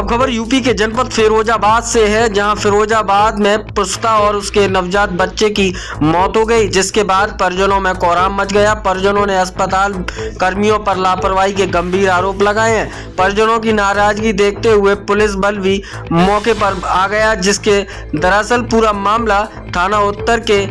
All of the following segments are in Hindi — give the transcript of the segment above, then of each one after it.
अब खबर यूपी के जनपद फिरोजाबाद से है, जहां फिरोजाबाद में पुश्ता और उसके नवजात बच्चे की मौत हो गई, जिसके बाद परिजनों में कोहराम मच गया। परिजनों ने अस्पताल कर्मियों पर लापरवाही के गंभीर आरोप लगाए हैं। परिजनों की नाराजगी देखते हुए पुलिस बल भी मौके पर आ गया, जिसके दरअसल पूरा मामला थाना उत्तर के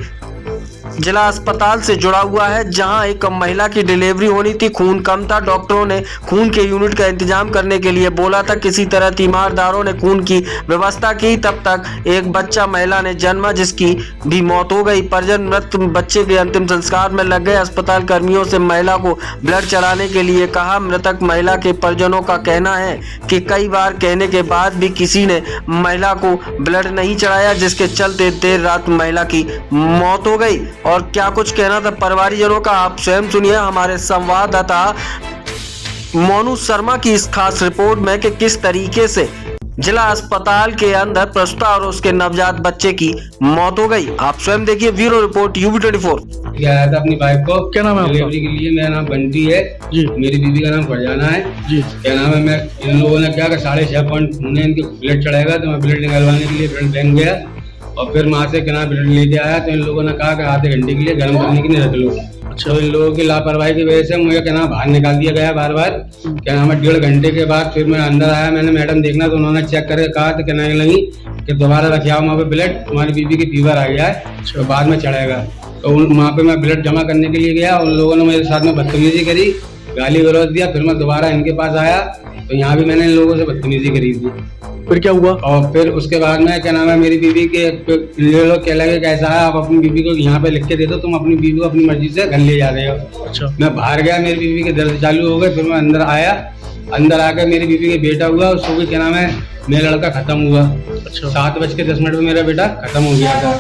जिला अस्पताल से जुड़ा हुआ है, जहां एक महिला की डिलीवरी होनी थी। खून कम था, डॉक्टरों ने खून के यूनिट का इंतजाम करने के लिए बोला था। किसी तरह तीमारदारों ने खून की व्यवस्था की, तब तक एक बच्चा महिला ने जन्मा, जिसकी भी मौत हो गई। परिजन मृत बच्चे के अंतिम संस्कार में लग गए। अस्पताल कर्मियों से महिला को ब्लड चढ़ाने के लिए कहा। मृतक महिला के परिजनों का कहना है कि कई बार कहने के बाद भी किसी ने महिला को ब्लड नहीं चढ़ाया, जिसके चलते देर रात महिला की मौत हो गई। और क्या कुछ कहना था परिवारजनों का, आप स्वयं सुनिए हमारे संवाददाता मोनू शर्मा की इस खास रिपोर्ट में कि किस तरीके से जिला अस्पताल के अंदर प्रसूता और उसके नवजात बच्चे की मौत हो गई। आप स्वयं देखिए ब्यूरो रिपोर्ट UB24। आया था अपनी वाइफ को, क्या नाम है आपका? डिलीवरी के लिए। मेरा नाम बंटी है जी। मेरी बीवी का नाम फरजाना है जी। क्या नाम है, मैं इन लोगों ने क्या 6.5 पॉइंट खून है, इनके ब्लड चढ़ाएगा, तो मैं ब्लड निकलवाने के लिए ब्लड बैंक गया और फिर वहाँ से क्या ब्लड लेके आया। तो इन लोगों ने कहा कि आधे घंटे के लिए गर्म करने के लिए रख लो। अच्छा। तो इन लोगों की लापरवाही की वजह से मुझे क्या बाहर निकाल दिया गया बार बार। क्या नाम है, 1.5 घंटे के बाद फिर मैं अंदर आया। मैंने मैडम देखना, तो उन्होंने चेक करके कहा तो कहने लगी कि दोबारा रखे आओ वहाँ पे ब्लड, तुम्हारी बीबी की फीवर आ गया है, तो बाद में चढ़ेगा। तो वहाँ पे मैं ब्लड जमा करने के लिए गया। उन लोगों ने मेरे साथ में बदतमीजी करी, गाली गलौज दिया। फिर मैं दोबारा इनके पास आया, तो यहाँ भी मैंने इन लोगों से बदतमीजी करी थी। फिर क्या हुआ? और फिर उसके बाद में क्या नाम है, मेरी बीबी के ये लोग कह लगे कैसा है, आप अपनी बीबी को यहाँ पे लिख के दे दो, तुम अपनी बीबी को अपनी मर्जी से घर ले जा रहे हो। अच्छा। मैं बाहर गया, मेरी बीबी के दर्द चालू हो गए। फिर मैं अंदर आया, अंदर आकर मेरी बीबी का बेटा हुआ, उसको भी क्या नाम है, मेरा लड़का खत्म हुआ। अच्छा। 7:10 में मेरा बेटा खत्म हो गया था।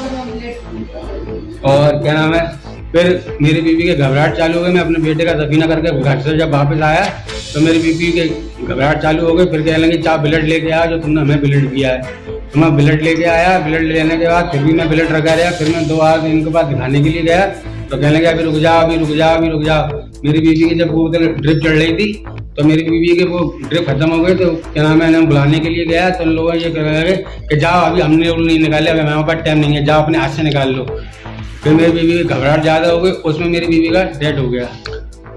और क्या नाम है, फिर मेरी बीबी के घबराहट चालू हो गई। मैं अपने बेटे का दफीना करके घर से जब वापस आया, तो मेरी बीबी के घबराहट चालू हो गई। फिर कहने लगी चाह ब्लड लेके आया, जो तुमने हमें ब्लड दिया है। तो मैं ब्लड लेके आया। ब्लड लेने के बाद फिर भी मैं ब्लड रखा रहा। फिर मैं 2 बार इनके पास दिखाने के लिए गया, तो कहने लगे अभी रुक जाओ, अभी रुक जाओ, अभी रुक जाओ। मेरी बीबी की जब वो ड्रिप चढ़ रही थी, तो मेरी बीबी के वो ड्रिप खत्म हो गई। तो क्या नाम है, बुलाने के लिए गया, तो लोग ये कहने लगे कि जाओ, अभी हमने नहीं निकाले, अभी हमारे पास टाइम नहीं है, जाओ अपने हाथ से निकाल लो। फिर मेरी बीवी की घबराहट ज्यादा हो गई, उसमें मेरी बीवी का डेथ हो गया।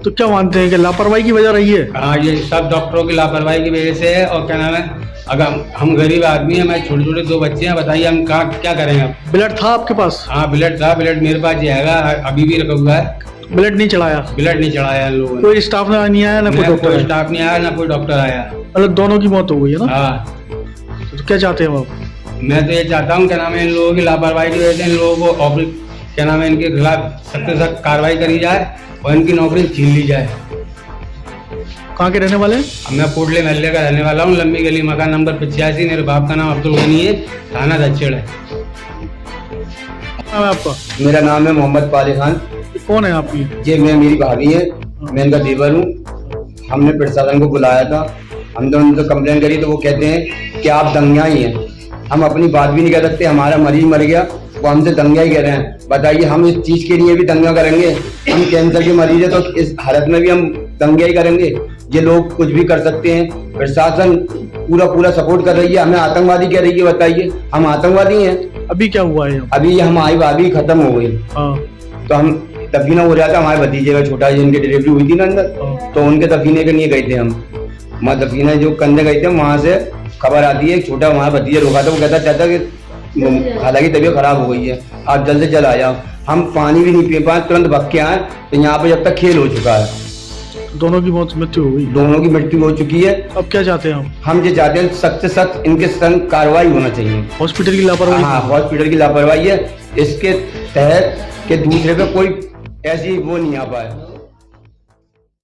तो क्या मानते हैं कि लापरवाही की वजह रही है? हाँ, ये सब डॉक्टरों की लापरवाही की वजह से है। और क्या नाम है, अगर हम गरीब आदमी हैं, मैं छोटे छोटे 2 बच्चे हैं, बताइए हम क्या करेंगे अब। ब्लड था आपके पास? हाँ, ब्लड था, ब्लड मेरे पास ही आएगा, अभी भी रखा हुआ है। ब्लड नहीं चढ़ाया? ब्लड नहीं चढ़ाया इन लोगों ने। कोई स्टाफ नहीं आया, ना कोई डॉक्टर? कोई स्टाफ नहीं आया, ना कोई डॉक्टर आया। मतलब दोनों की मौत हो गई है ना? हाँ। तो क्या चाहते हैं आप? मैं तो ये चाहता हूँ क्या नाम है, इन लोगों की लापरवाही की वजह से इन लोगों को क्या नाम है, इनके खिलाफ सख्त से सख्त कार्रवाई करी जाए और इनकी नौकरी छीन ली जाए। कहाँ के रहने वाले? मैं कोटले महल्ले का रहने वाला हूँ, लंबी गली, मकान नंबर 85। मेरे बाप का नाम अब्दुल गनी है, थाना दक्षिण है। नाम है आपका? मेरा नाम है मोहम्मद पाले खान। कौन है आपकी? ये मेरी भाभी है, मैं इनका देवर हूँ। हमने प्रशासन को बुलाया था, हमने उनसे कंप्लेन करी, तो वो कहते हैं कि आप दंगा ही हैं, हम अपनी बात भी नहीं कर सकते, हमारा मरीज मर गया, वो हमसे दंगा ही कह रहे हैं। बताइए हम इस चीज के लिए भी दंगा करेंगे? हम कैंसर के मरीज है, तो इस हालत में भी हम दंगा ही करेंगे? ये लोग कुछ भी कर सकते हैं। प्रशासन पूरा सपोर्ट कर रही है, हमें आतंकवादी कह रही है। बताइए हम आतंकवादी हैं? अभी क्या हुआ है? अभी हमारी भाभी खत्म हो गई। हाँ। तो हम दफीना हो जाता, हमारे भतीजे का छोटा, जिनकी डिलीवरी हुई थी ना अंदर, तो उनके दफीने के लिए गए थे हम। वहाँ दफीना जो करने गए थे, वहाँ से खबर आती है, छोटा वहाँ भतीजा रोका था, वो कहता चाहता कि हालांकि तबीयत खराब हो गई है, आप जल्द से जल्द आ जाओ। हम पानी भी नहीं पी पाए, तुरंत भाग के आए, तो यहाँ पे जब तक खेल हो चुका है। दोनों की मृत्यु हो गई? दोनों की मृत्यु हो चुकी है। अब क्या चाहते हैं हम ये चाहते हैं सख्त से सख्त इनके संग कार्रवाई होना चाहिए। हॉस्पिटल की लापरवाही? हाँ, हॉस्पिटल की लापरवाही है। इसके तहत के दूसरे पे कोई ऐसी वो नहीं आ पाए।